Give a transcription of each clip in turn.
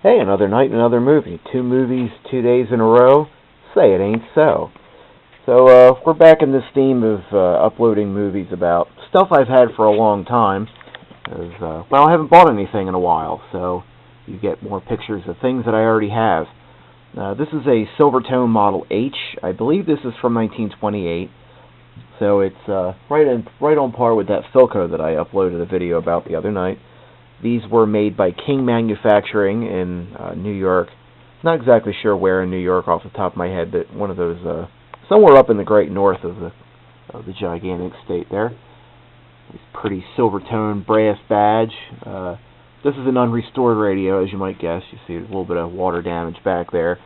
Hey, another night, another movie. Two movies, 2 days in a row. Say it ain't so. So, we're back in this theme of uploading movies about stuff I've had for a long time. Well, I haven't bought anything in a while, so you get more pictures of things that I already have. This is a Silvertone Model H. I believe this is from 1928. So it's right on par with that Philco that I uploaded a video about the other night. These were made by King Manufacturing in New York. Not exactly sure where in New York off the top of my head, but one of those somewhere up in the great north of the gigantic state there. This pretty Silvertone brass badge. This is an unrestored radio, as you might guess. You see a little bit of water damage back there.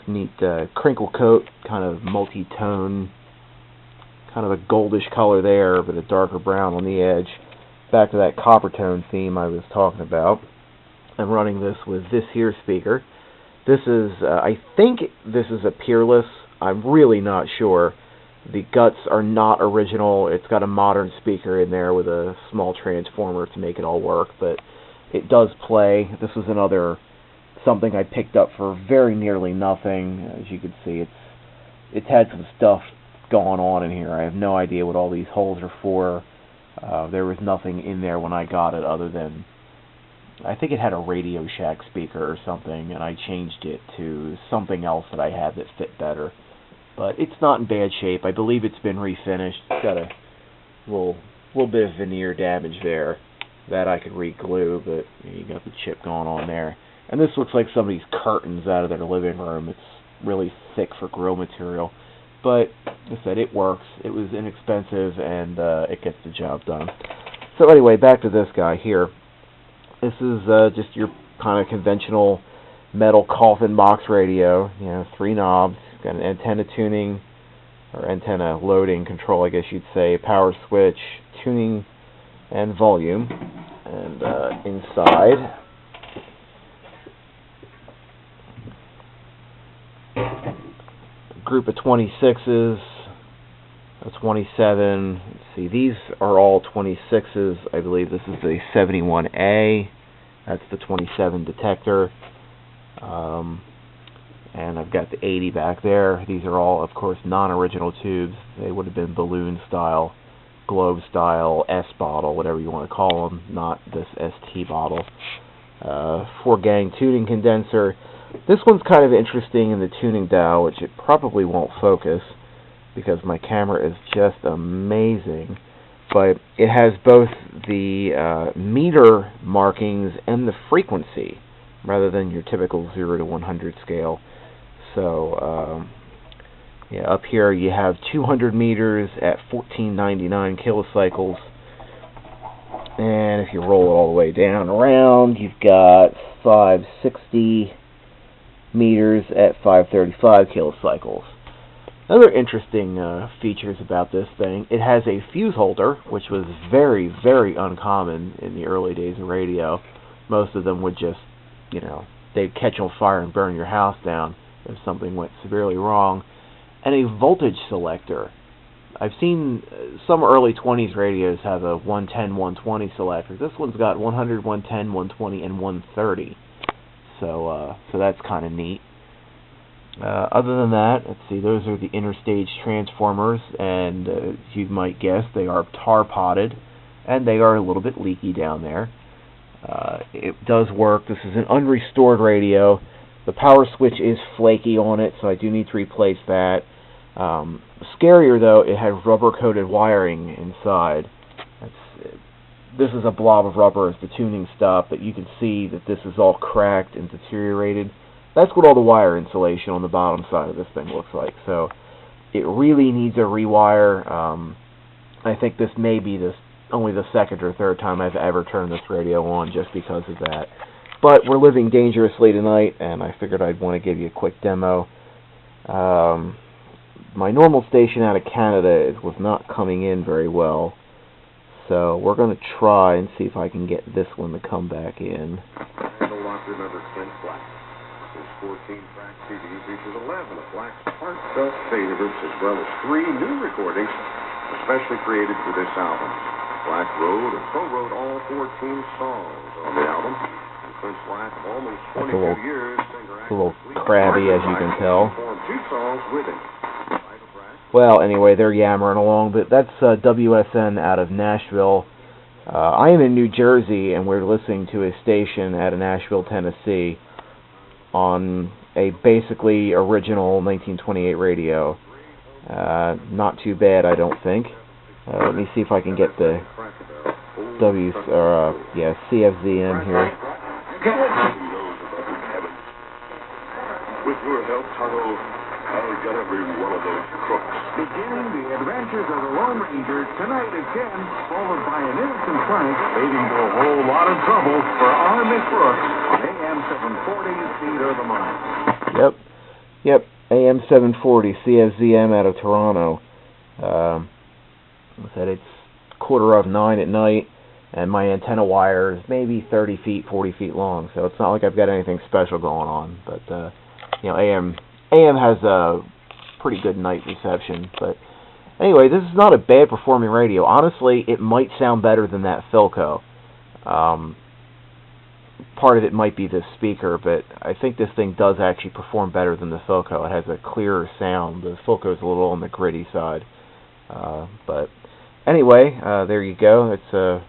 Neat crinkle coat, kind of multi-tone, kind of a goldish color there, but a darker brown on the edge. Back to that copper tone theme I was talking about. I'm running this with this here speaker. This is, I think this is a Peerless. I'm really not sure. The guts are not original. It's got a modern speaker in there with a small transformer to make it all work, but it does play. This was something I picked up for very nearly nothing. As you can see, it's had some stuff going on in here. I have no idea what all these holes are for. There was nothing in there when I got it other than, I think it had a Radio Shack speaker or something, and I changed it to something else that I had that fit better. But it's not in bad shape. I believe it's been refinished. It's got a little bit of veneer damage there that I could re-glue, but you got the chip going on there. And this looks like somebody's curtains out of their living room. It's really thick for grill material. But, like I said, it works. It was inexpensive, and it gets the job done. So anyway, back to this guy here. This is just your kind of conventional metal coffin box radio. 3 knobs. Got an antenna tuning, or antenna loading control, I guess you'd say. Power switch, tuning, and volume. And inside, group of 26s, a 27. Let's see, these are all 26s. I believe this is the 71A. That's the 27 detector. And I've got the 80 back there. These are all, of course, non-original tubes. They would have been balloon style, globe style, S bottle, whatever you want to call them, not this ST bottle. 4-gang tuning condenser. This one's kind of interesting in the tuning dial, which it probably won't focus because my camera is just amazing. But it has both the meter markings and the frequency rather than your typical 0 to 100 scale. So, up here you have 200 meters at 1499 kilocycles. And if you roll it all the way down around, you've got 560 meters at 535 kilocycles. Other interesting features about this thing, it has a fuse holder, which was very, very uncommon in the early days of radio. Most of them would just, they'd catch on fire and burn your house down if something went severely wrong. And a voltage selector. I've seen some early 20s radios have a 110, 120 selector. This one's got 100, 110, 120, and 130. So that's kind of neat. Other than that, let's see, those are the interstage transformers, and as you might guess, they are tar potted, and they are a little bit leaky down there. It does work. This is an unrestored radio. The power switch is flaky on it, so I do need to replace that. Scarier, though, it has rubber-coated wiring inside. This is a blob of rubber as the tuning stop, but you can see that this is all cracked and deteriorated. That's what all the wire insulation on the bottom side of this thing looks like. So it really needs a rewire. I think this may be only the second or third time I've ever turned this radio on just because of that. But we're living dangerously tonight, and I figured I'd want to give you a quick demo. My normal station out of Canada was not coming in very well, so we're going to try and see if I can get this one to come back in. Remember Ken Black. His 14-track CD features 11 of Black's heartfelt favorites as well as 3 new recordings especially created for this album. Black wrote and co-wrote all 14 songs on the album, Clint Black, almost That's 22 years. a little crabby, as you can tell. Performed 2 songs with him. Well, anyway, they're yammering along, but that's WSN out of Nashville. I am in New Jersey, and we're listening to a station out of Nashville, Tennessee, on a basically original 1928 radio. Not too bad, I don't think. Let me see if I can get the CFZM here. With your help, Tonto, I'll get every one of those crooks. Beginning the adventures of the Lone Ranger tonight again, followed by an innocent Frank leading to a whole lot of trouble for our Miss Brooks on AM 740 Theater of the Mind. Yep, AM 740 CFZM out of Toronto. I said it's 9:15 at night, and my antenna wire is maybe 30 feet, 40 feet long, so it's not like I've got anything special going on. But AM has a pretty good night reception. But anyway, this is not a bad performing radio. Honestly, it might sound better than that Philco. Part of it might be the speaker, but I think this thing does actually perform better than the Philco. It has a clearer sound. The Philco is a little on the gritty side. But anyway, there you go. It's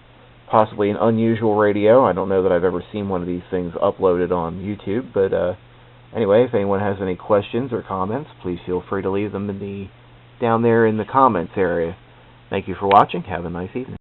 possibly an unusual radio. I don't know that I've ever seen one of these things uploaded on YouTube, but anyway, if anyone has any questions or comments, please feel free to leave them down there in the comments area. Thank you for watching. Have a nice evening.